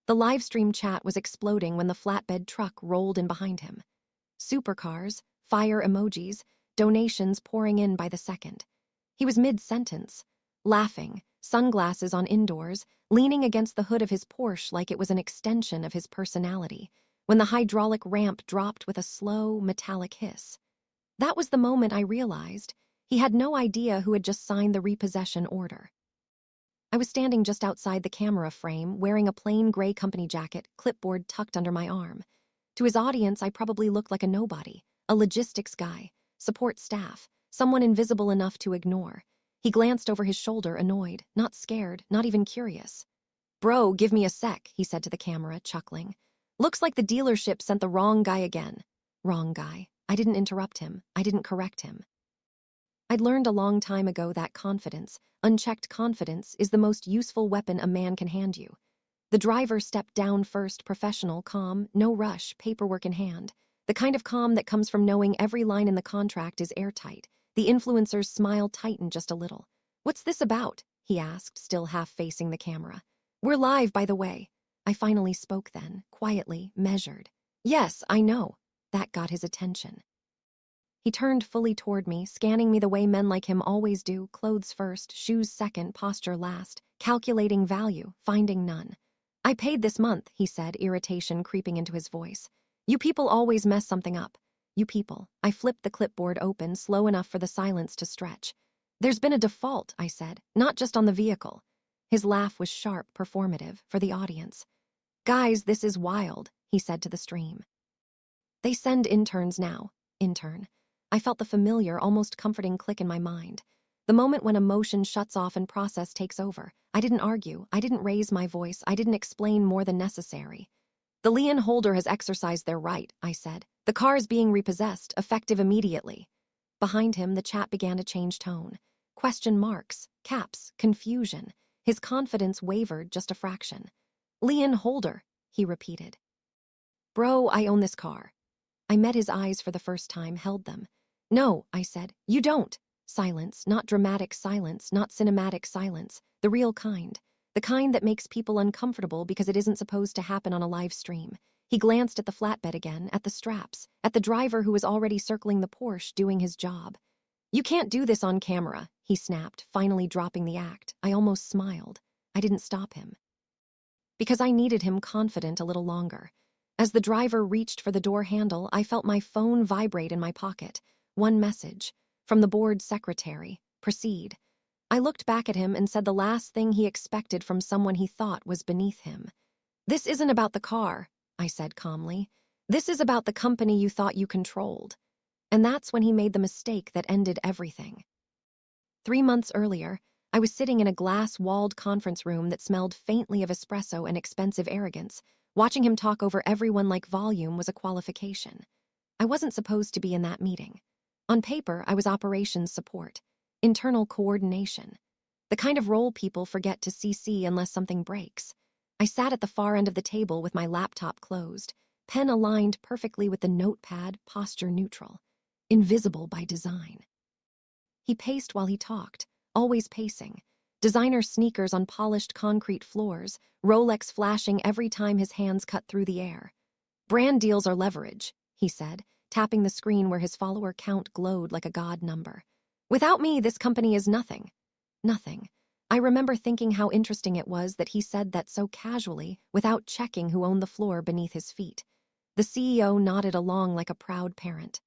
The livestream chat was exploding when the flatbed truck rolled in behind him. Supercars, fire emojis, donations pouring in by the second. He was mid-sentence, laughing, sunglasses on indoors, leaning against the hood of his Porsche like it was an extension of his personality, when the hydraulic ramp dropped with a slow, metallic hiss. That was the moment I realized he had no idea who had just signed the repossession order. I was standing just outside the camera frame, wearing a plain gray company jacket, clipboard tucked under my arm. To his audience, I probably looked like a nobody, a logistics guy, support staff, someone invisible enough to ignore. He glanced over his shoulder, annoyed, not scared, not even curious. "Bro, give me a sec," he said to the camera, chuckling. "Looks like the dealership sent the wrong guy again." Wrong guy. I didn't interrupt him. I didn't correct him. I'd learned a long time ago that confidence, unchecked confidence, is the most useful weapon a man can hand you. The driver stepped down first, professional, calm, no rush, paperwork in hand. The kind of calm that comes from knowing every line in the contract is airtight. The influencer's smile tightened just a little. "What's this about?" he asked, still half facing the camera. "We're live, by the way." I finally spoke then, quietly, measured. "Yes, I know." That got his attention. He turned fully toward me, scanning me the way men like him always do, clothes first, shoes second, posture last, calculating value, finding none. "I paid this month," he said, irritation creeping into his voice. "You people always mess something up." "You people." I flipped the clipboard open, slow enough for the silence to stretch. "There's been a default," I said, "not just on the vehicle." His laugh was sharp, performative, for the audience. "Guys, this is wild," he said to the stream. "They send interns now." Intern. I felt the familiar, almost comforting click in my mind. The moment when emotion shuts off and process takes over. I didn't argue. I didn't raise my voice. I didn't explain more than necessary. "The lien holder has exercised their right," I said. "The car is being repossessed, effective immediately." Behind him, the chat began to change tone. Question marks, caps, confusion. His confidence wavered just a fraction. "Lien holder," he repeated. "Bro, I own this car." I met his eyes for the first time, held them. "No," I said, "you don't." Silence, not dramatic silence, not cinematic silence, the real kind. The kind that makes people uncomfortable because it isn't supposed to happen on a live stream. He glanced at the flatbed again, at the straps, at the driver who was already circling the Porsche, doing his job. "You can't do this on camera," he snapped, finally dropping the act. I almost smiled. I didn't stop him. Because I needed him confident a little longer. As the driver reached for the door handle, I felt my phone vibrate in my pocket. One message. From the board secretary. "Proceed." I looked back at him and said the last thing he expected from someone he thought was beneath him. "This isn't about the car," I said calmly. "This is about the company you thought you controlled." And that's when he made the mistake that ended everything. 3 months earlier, I was sitting in a glass-walled conference room that smelled faintly of espresso and expensive arrogance. Watching him talk over everyone like volume was a qualification. I wasn't supposed to be in that meeting. On paper, I was operations support, internal coordination, the kind of role people forget to CC unless something breaks. I sat at the far end of the table with my laptop closed, pen aligned perfectly with the notepad, posture neutral, invisible by design. He paced while he talked, always pacing. Designer sneakers on polished concrete floors, Rolex flashing every time his hands cut through the air. "Brand deals are leverage," he said, tapping the screen where his follower count glowed like a god number. "Without me, this company is nothing." Nothing. I remember thinking how interesting it was that he said that so casually, without checking who owned the floor beneath his feet. The CEO nodded along like a proud parent.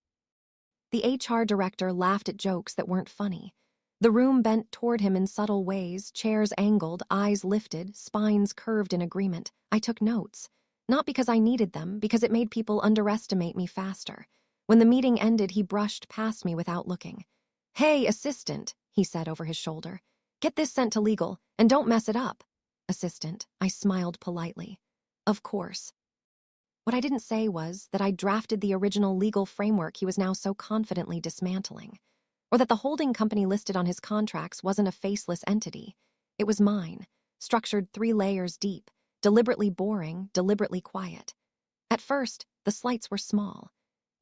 The HR director laughed at jokes that weren't funny. The room bent toward him in subtle ways, chairs angled, eyes lifted, spines curved in agreement. I took notes. Not because I needed them, because it made people underestimate me faster. When the meeting ended, he brushed past me without looking. "Hey, assistant," he said over his shoulder. "Get this sent to legal, and don't mess it up." "Assistant," I smiled politely. "Of course." What I didn't say was that I drafted the original legal framework he was now so confidently dismantling. Or that the holding company listed on his contracts wasn't a faceless entity. It was mine, structured 3 layers deep, deliberately boring, deliberately quiet. At first, the slights were small.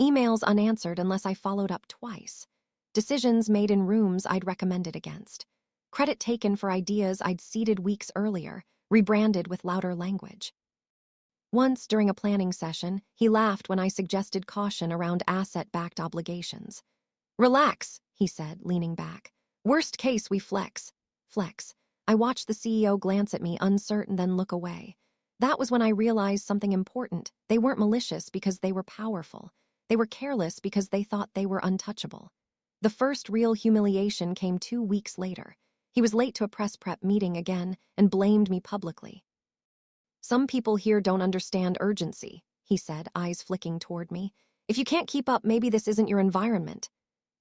Emails unanswered unless I followed up twice. Decisions made in rooms I'd recommended against. Credit taken for ideas I'd seeded weeks earlier, rebranded with louder language. Once, during a planning session, he laughed when I suggested caution around asset-backed obligations. "Relax," he said, leaning back. "Worst case, we flex." Flex. I watched the CEO glance at me, uncertain, then look away. That was when I realized something important. They weren't malicious because they were powerful. They were careless because they thought they were untouchable. The first real humiliation came 2 weeks later. He was late to a press prep meeting again and blamed me publicly. "Some people here don't understand urgency," he said, eyes flicking toward me. "If you can't keep up, maybe this isn't your environment."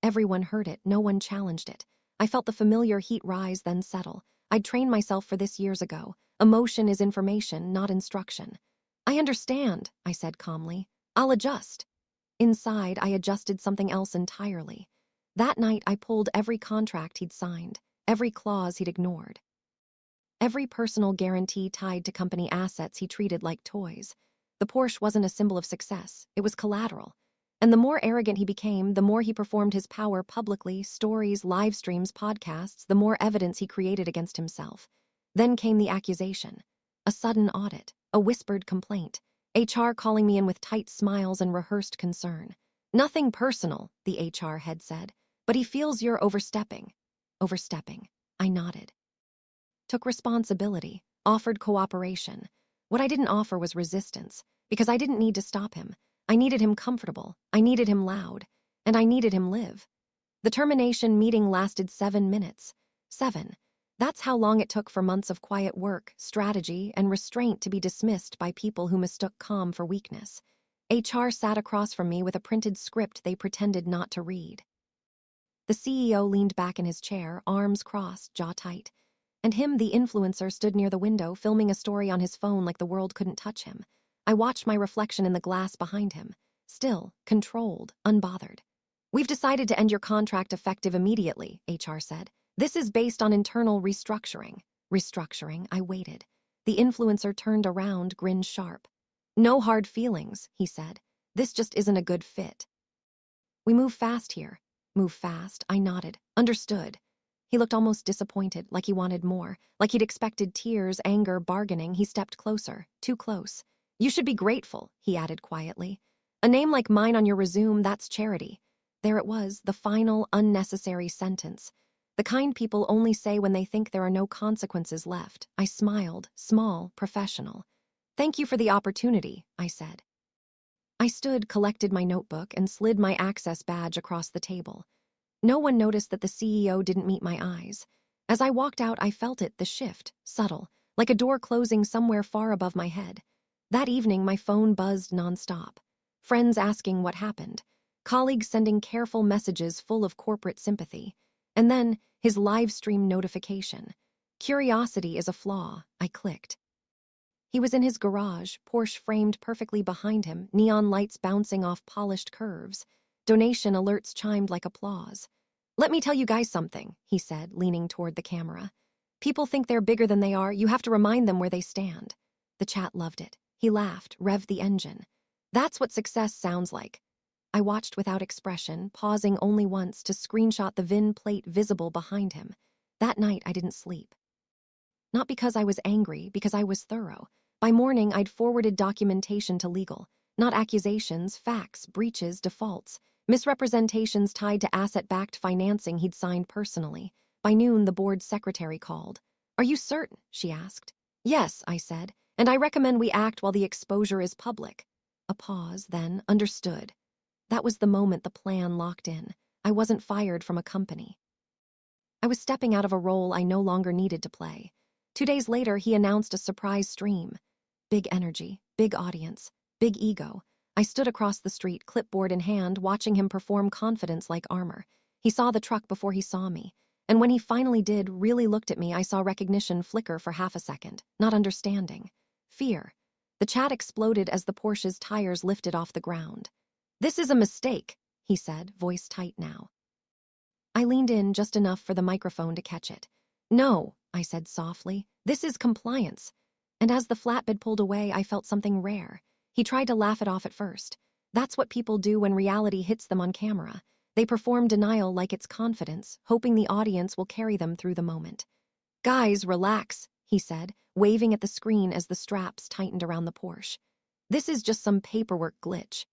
Everyone heard it, no one challenged it. I felt the familiar heat rise, then settle. I'd trained myself for this years ago. Emotion is information, not instruction. "I understand," I said calmly. "I'll adjust." Inside, I adjusted something else entirely. That night, I pulled every contract he'd signed, every clause he'd ignored. Every personal guarantee tied to company assets he treated like toys. The Porsche wasn't a symbol of success, it was collateral. And the more arrogant he became, the more he performed his power publicly, stories, live streams, podcasts, the more evidence he created against himself. Then came the accusation. A sudden audit, a whispered complaint, HR calling me in with tight smiles and rehearsed concern. "Nothing personal," the HR head said, "but he feels you're overstepping." Overstepping. I nodded. Took responsibility, offered cooperation. What I didn't offer was resistance, because I didn't need to stop him. I needed him comfortable, I needed him loud, and I needed him live. The termination meeting lasted 7 minutes. 7. That's how long it took for months of quiet work, strategy, and restraint to be dismissed by people who mistook calm for weakness. HR sat across from me with a printed script they pretended not to read. The CEO leaned back in his chair, arms crossed, jaw tight. And him, the influencer, stood near the window, filming a story on his phone like the world couldn't touch him. I watched my reflection in the glass behind him. Still, controlled, unbothered. "We've decided to end your contract effective immediately," HR said. "This is based on internal restructuring." Restructuring, I waited. The influencer turned around, grinned sharp. "No hard feelings," he said. "This just isn't a good fit." "We move fast here." "Move fast," I nodded. "Understood." He looked almost disappointed, like he wanted more, like he'd expected tears, anger, bargaining. He stepped closer, too close. "You should be grateful," he added quietly. "A name like mine on your resume, that's charity." There it was, the final, unnecessary sentence. The kind people only say when they think there are no consequences left. I smiled, small, professional. "Thank you for the opportunity," I said. I stood, collected my notebook, and slid my access badge across the table. No one noticed that the CEO didn't meet my eyes. As I walked out, I felt it, the shift, subtle, like a door closing somewhere far above my head. That evening, my phone buzzed nonstop. Friends asking what happened. Colleagues sending careful messages full of corporate sympathy. And then, his live stream notification. Curiosity is a flaw, I clicked. He was in his garage, Porsche framed perfectly behind him, neon lights bouncing off polished curves. Donation alerts chimed like applause. "Let me tell you guys something," he said, leaning toward the camera. "People think they're bigger than they are. You have to remind them where they stand." The chat loved it. He laughed, revved the engine. "That's what success sounds like." I watched without expression, pausing only once to screenshot the VIN plate visible behind him. That night, I didn't sleep. Not because I was angry, because I was thorough. By morning, I'd forwarded documentation to legal. Not accusations, facts, breaches, defaults. Misrepresentations tied to asset-backed financing he'd signed personally. By noon, the board's secretary called. "Are you certain?" she asked. "Yes," I said, "and I recommend we act while the exposure is public." A pause, then, understood. That was the moment the plan locked in. I wasn't fired from a company. I was stepping out of a role I no longer needed to play. 2 days later, he announced a surprise stream. Big energy, big audience, big ego. I stood across the street, clipboard in hand, watching him perform confidence like armor. He saw the truck before he saw me. And when he finally did, really looked at me, I saw recognition flicker for half a second. Not understanding. Fear. The chat exploded as the Porsche's tires lifted off the ground. "This is a mistake," he said, voice tight now. I leaned in just enough for the microphone to catch it. "No," I said softly, "this is compliance." And as the flatbed pulled away, I felt something rare. He tried to laugh it off at first. That's what people do when reality hits them on camera. They perform denial like it's confidence, hoping the audience will carry them through the moment. "Guys, relax," he said, waving at the screen as the straps tightened around the Porsche. This is just some paperwork glitch.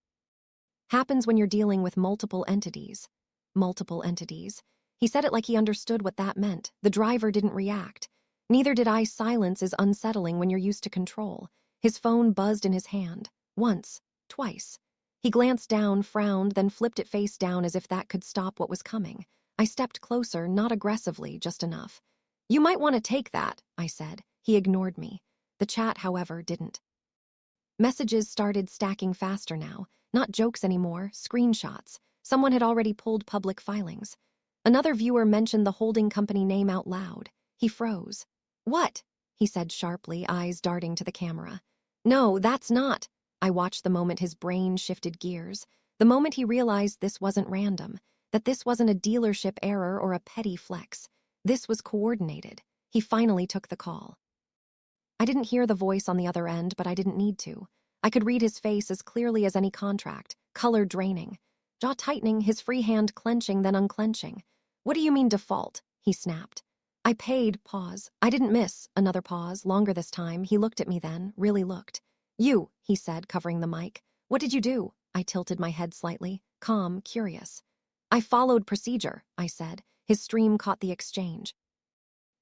Happens when you're dealing with multiple entities. Multiple entities. He said it like he understood what that meant. The driver didn't react. Neither did I. Silence is unsettling when you're used to control. His phone buzzed in his hand. Once. Twice. He glanced down, frowned, then flipped it face down as if that could stop what was coming. I stepped closer, not aggressively, just enough. You might want to take that, I said. He ignored me. The chat, however, didn't. Messages started stacking faster now. Not jokes anymore, screenshots. Someone had already pulled public filings. Another viewer mentioned the holding company name out loud. He froze. What? He said sharply, eyes darting to the camera. No, that's not. I watched the moment his brain shifted gears. The moment he realized this wasn't random, that this wasn't a dealership error or a petty flex. This was coordinated. He finally took the call. I didn't hear the voice on the other end, but I didn't need to. I could read his face as clearly as any contract, color draining. Jaw tightening, his free hand clenching then unclenching. What do you mean default? He snapped. I paid, pause. I didn't miss, another pause, longer this time. He looked at me then, really looked. You, he said, covering the mic. What did you do? I tilted my head slightly, calm, curious. I followed procedure, I said. His stream caught the exchange.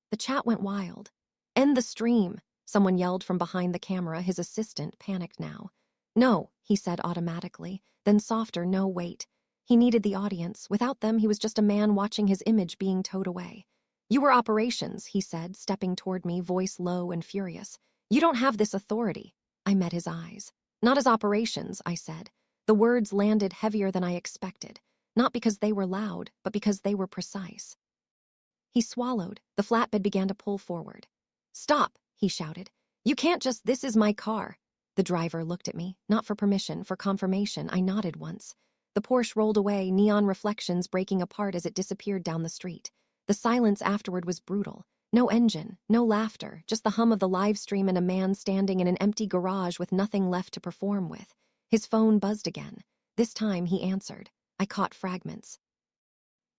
The chat went wild. End the stream, someone yelled from behind the camera. His assistant panicked now. No, he said automatically, then softer, no, wait. He needed the audience. Without them, he was just a man watching his image being towed away. You were operations, he said, stepping toward me, voice low and furious. You don't have this authority. I met his eyes. Not as operations, I said. The words landed heavier than I expected, not because they were loud, but because they were precise. He swallowed. The flatbed began to pull forward. Stop, he shouted. You can't just, this is my car. The driver looked at me, not for permission, for confirmation. I nodded once. The Porsche rolled away, neon reflections breaking apart as it disappeared down the street. The silence afterward was brutal. No engine, no laughter, just the hum of the live stream and a man standing in an empty garage with nothing left to perform with. His phone buzzed again. This time he answered. I caught fragments.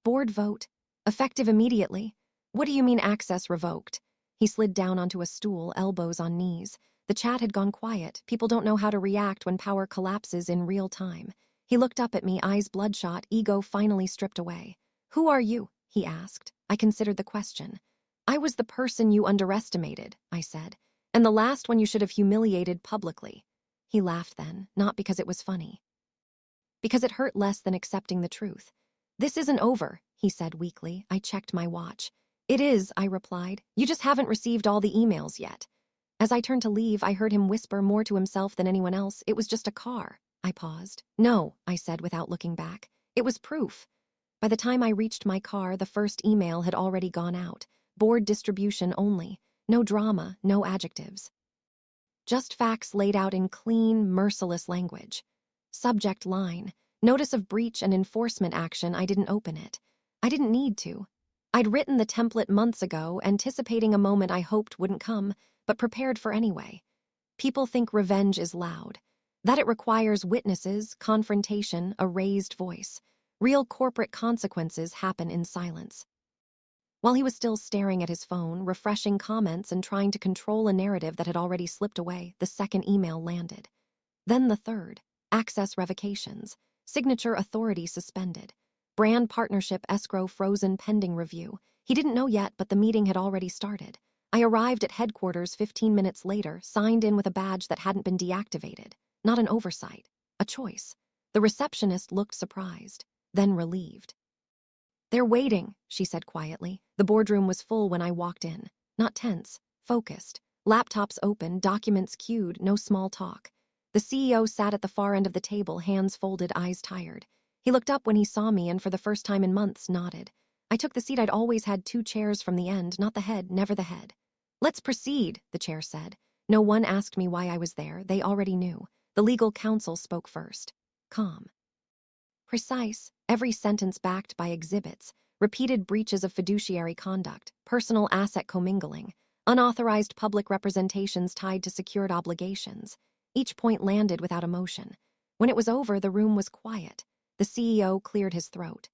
Board vote. Effective immediately. What do you mean access revoked? He slid down onto a stool, elbows on knees. The chat had gone quiet. People don't know how to react when power collapses in real time. He looked up at me, eyes bloodshot, ego finally stripped away. Who are you? He asked. I considered the question. I was the person you underestimated, I said, and the last one you should have humiliated publicly. He laughed then, not because it was funny. Because it hurt less than accepting the truth. This isn't over, he said weakly. I checked my watch. It is, I replied. You just haven't received all the emails yet. As I turned to leave, I heard him whisper more to himself than anyone else. It was just a car. I paused. No, I said without looking back. It was proof. By the time I reached my car, the first email had already gone out. Board distribution only. No drama, no adjectives. Just facts laid out in clean, merciless language. Subject line. Notice of breach and enforcement action. I didn't open it. I didn't need to. I'd written the template months ago, anticipating a moment I hoped wouldn't come, but prepared for anyway. People think revenge is loud, that it requires witnesses, confrontation, a raised voice. Real corporate consequences happen in silence. While he was still staring at his phone, refreshing comments and trying to control a narrative that had already slipped away, the second email landed. Then the third. Access revocations. Signature authority suspended. Brand partnership escrow frozen pending review. He didn't know yet, but the meeting had already started. I arrived at headquarters 15 minutes later, signed in with a badge that hadn't been deactivated. Not an oversight. A choice. The receptionist looked surprised, then relieved. They're waiting, she said quietly. The boardroom was full when I walked in. Not tense, focused. Laptops open, documents queued, no small talk. The CEO sat at the far end of the table, hands folded, eyes tired. He looked up when he saw me and for the first time in months nodded. I took the seat. I'd always had 2 chairs from the end, not the head, never the head. Let's proceed, the chair said. No one asked me why I was there. They already knew. The legal counsel spoke first. Calm. Precise, every sentence backed by exhibits, repeated breaches of fiduciary conduct, personal asset commingling, unauthorized public representations tied to secured obligations. Each point landed without emotion. When it was over, the room was quiet. The CEO cleared his throat.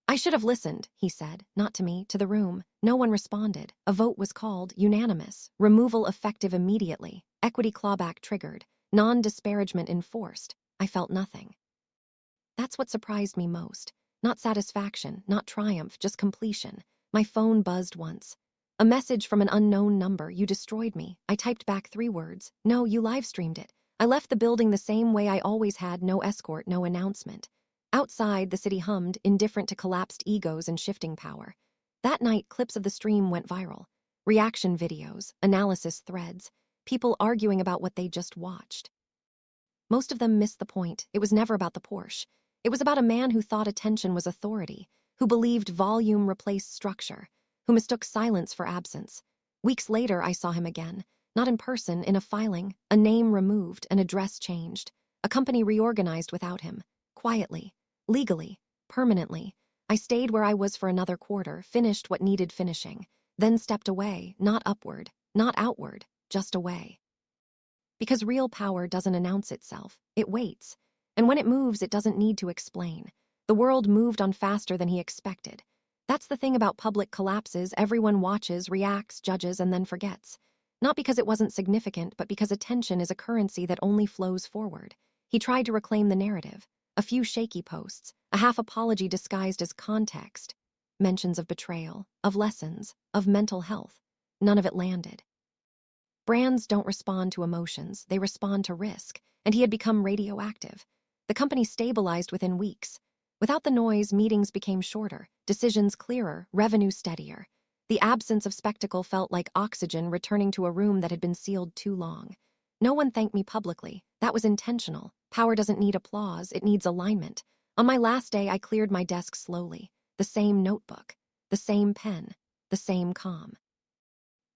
I should have listened, he said, not to me, to the room. No one responded. A vote was called, unanimous. Removal effective immediately. Equity clawback triggered. non-disparagement enforced. I felt nothing. That's what surprised me most. Not satisfaction, not triumph, just completion. My phone buzzed once. A message from an unknown number. You destroyed me. I typed back 3 words. No, you live-streamed it. I left the building the same way I always had, no escort, no announcement. Outside, the city hummed, indifferent to collapsed egos and shifting power. That night, clips of the stream went viral. Reaction videos, analysis threads, people arguing about what they just watched. Most of them missed the point. It was never about the Porsche. It was about a man who thought attention was authority, who believed volume replaced structure, who mistook silence for absence. Weeks later, I saw him again. Not in person, in a filing, a name removed, an address changed. A company reorganized without him. Quietly, legally, permanently. I stayed where I was for another quarter, finished what needed finishing, then stepped away, not upward, not outward, just away. Because real power doesn't announce itself, it waits. And when it moves, it doesn't need to explain. The world moved on faster than he expected. That's the thing about public collapses. Everyone watches, reacts, judges, and then forgets. Not because it wasn't significant, but because attention is a currency that only flows forward. He tried to reclaim the narrative. A few shaky posts, a half apology disguised as context. Mentions of betrayal, of lessons, of mental health. None of it landed. Brands don't respond to emotions, they respond to risk, and he had become radioactive. The company stabilized within weeks. Without the noise, meetings became shorter, decisions clearer, revenue steadier. The absence of spectacle felt like oxygen returning to a room that had been sealed too long. No one thanked me publicly. That was intentional. Power doesn't need applause, it needs alignment. On my last day, I cleared my desk slowly. The same notebook, the same pen, the same calm.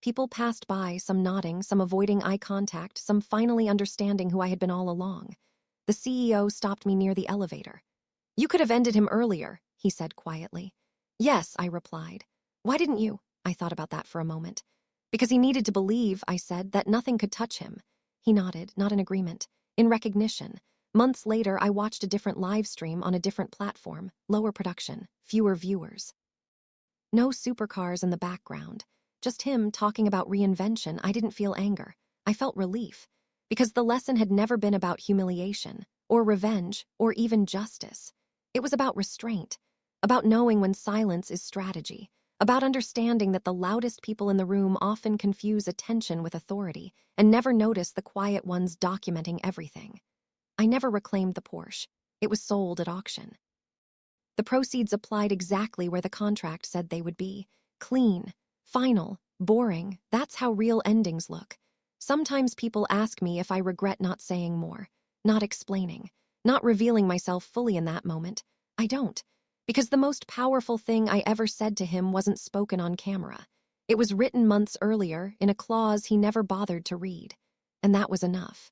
People passed by, some nodding, some avoiding eye contact, some finally understanding who I had been all along. The CEO stopped me near the elevator. "You could have ended him earlier," he said quietly. "Yes," I replied. "Why didn't you?" I thought about that for a moment. "Because he needed to believe," I said, "that nothing could touch him." He nodded, not in agreement, in recognition. Months later, I watched a different live stream on a different platform, lower production, fewer viewers. No supercars in the background. Just him talking about reinvention. I didn't feel anger. I felt relief. Because the lesson had never been about humiliation, or revenge, or even justice. It was about restraint, about knowing when silence is strategy, about understanding that the loudest people in the room often confuse attention with authority and never notice the quiet ones documenting everything. I never reclaimed the Porsche. It was sold at auction. The proceeds applied exactly where the contract said they would be. Clean, final, boring. That's how real endings look. Sometimes people ask me if I regret not saying more, not explaining, not revealing myself fully in that moment. I don't, because the most powerful thing I ever said to him wasn't spoken on camera. It was written months earlier in a clause he never bothered to read, and that was enough.